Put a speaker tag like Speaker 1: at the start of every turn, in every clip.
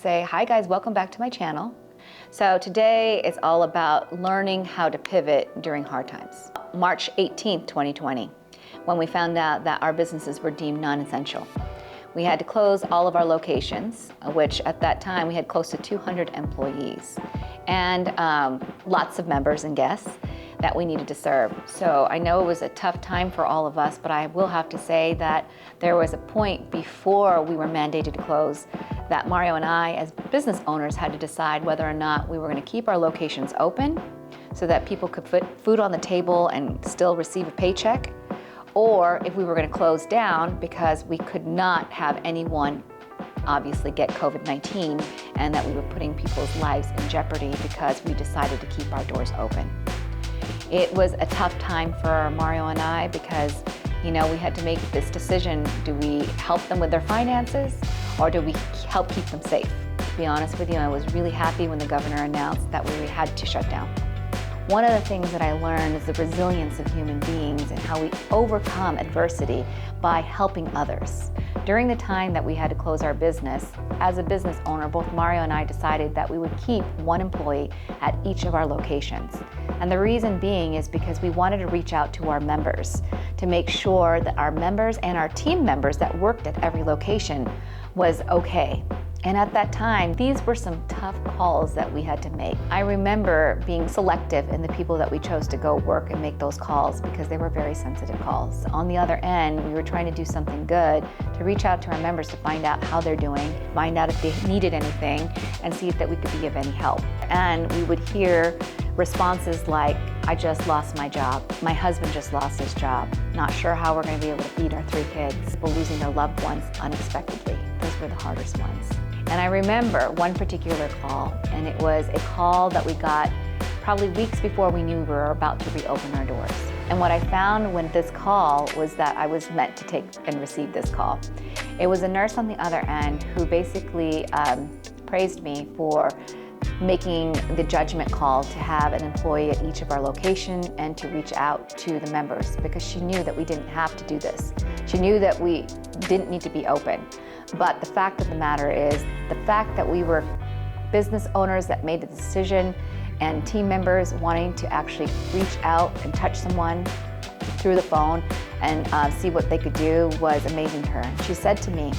Speaker 1: Say, hi guys, welcome back to my channel. So today it's all about learning how to pivot during hard times. March 18th, 2020, when we found out that our businesses were deemed non-essential. We had to close all of our locations, which at that time we had close to 200 employees and lots of members and guests that we needed to serve. So I know it was a tough time for all of us, but I will have to say that there was a point before we were mandated to close that Mario and I, as business owners, had to decide whether or not we were going to keep our locations open so that people could put food on the table and still receive a paycheck, or if we were going to close down because we could not have anyone obviously get COVID-19 and that we were putting people's lives in jeopardy because we decided to keep our doors open. It was a tough time for Mario and I because, we had to make this decision. Do we help them with their finances or do we help keep them safe? To be honest with you, I was really happy when the governor announced that we had to shut down. One of the things that I learned is the resilience of human beings and how we overcome adversity by helping others. During the time that we had to close our business, as a business owner, both Mario and I decided that we would keep one employee at each of our locations. And the reason being is because we wanted to reach out to our members to make sure that our members and our team members that worked at every location was okay. And at that time, these were some tough calls that we had to make. I remember being selective in the people that we chose to go work and make those calls because they were very sensitive calls. On the other end, we were trying to do something good to reach out to our members to find out how they're doing, find out if they needed anything, and see if that we could be of any help. And we would hear responses like, I just lost my job. My husband just lost his job. Not sure how we're going to be able to feed our 3 kids. People losing their loved ones unexpectedly. Those were the hardest ones. And I remember one particular call, and it was a call that we got probably weeks before we knew we were about to reopen our doors. And what I found when this call was that I was meant to take and receive this call. It was a nurse on the other end who basically praised me for making the judgment call to have an employee at each of our locations and to reach out to the members because she knew that we didn't have to do this. She knew that we didn't need to be open. But the fact of the matter is, the fact that we were business owners that made the decision and team members wanting to actually reach out and touch someone through the phone and see what they could do was amazing to her. She said to me,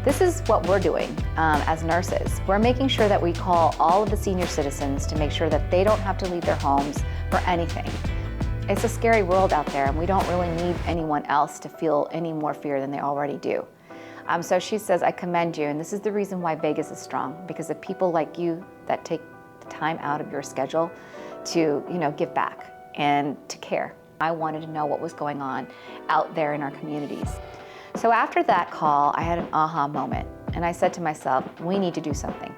Speaker 1: this is what we're doing as nurses. We're making sure that we call all of the senior citizens to make sure that they don't have to leave their homes for anything. It's a scary world out there, and we don't really need anyone else to feel any more fear than they already do. So she says, I commend you, and this is the reason why Vegas is strong, because of people like you that take the time out of your schedule to, give back and to care. I wanted to know what was going on out there in our communities. So after that call, I had an aha moment, and I said to myself, we need to do something.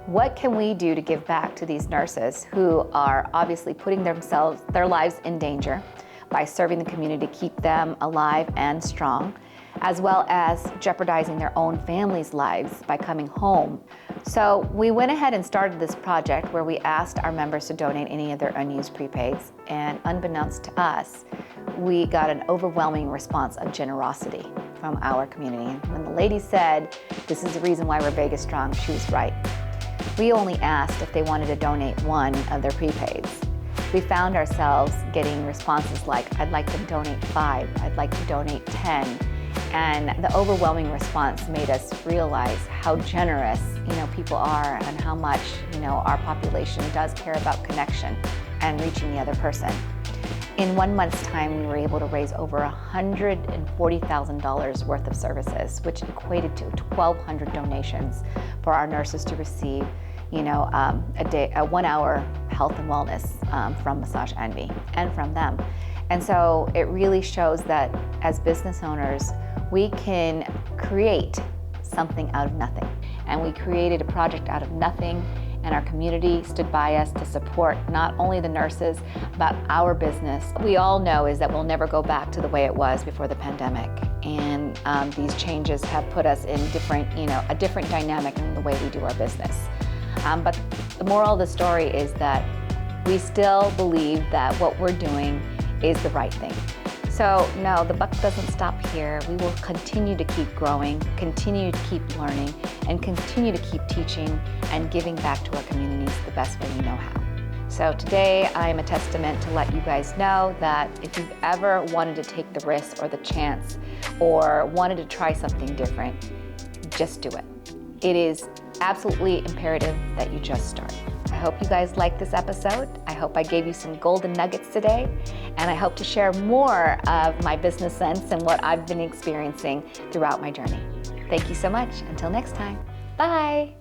Speaker 1: What can we do to give back to these nurses who are obviously putting their lives in danger by serving the community to keep them alive and strong, as well as jeopardizing their own families' lives by coming home. So we went ahead and started this project where we asked our members to donate any of their unused prepaids, and unbeknownst to us, we got an overwhelming response of generosity from our community. And when the lady said, this is the reason why we're Vegas strong, she was right. We only asked if they wanted to donate one of their prepaids. We found ourselves getting responses like, I'd like to donate 5, I'd like to donate 10. And the overwhelming response made us realize how generous, people are and how much, our population does care about connection and reaching the other person. In 1 month's time, we were able to raise over $140,000 worth of services, which equated to 1,200 donations for our nurses to receive, a 1-hour health and wellness from Massage Envy and from them. And so it really shows that as business owners, we can create something out of nothing. And we created a project out of nothing, and our community stood by us to support not only the nurses, but our business. What we all know is that we'll never go back to the way it was before the pandemic. And these changes have put us in a different dynamic in the way we do our business. But the moral of the story is that we still believe that what we're doing is the right thing. So no, the buck doesn't stop here. We will continue to keep growing, continue to keep learning, and continue to keep teaching and giving back to our communities the best way we know how. So today I am a testament to let you guys know that if you've ever wanted to take the risk or the chance or wanted to try something different, just do it. It is absolutely imperative that you just start. I hope you guys liked this episode. I hope I gave you some golden nuggets today, and I hope to share more of my business sense and what I've been experiencing throughout my journey. Thank you so much. Until next time, bye.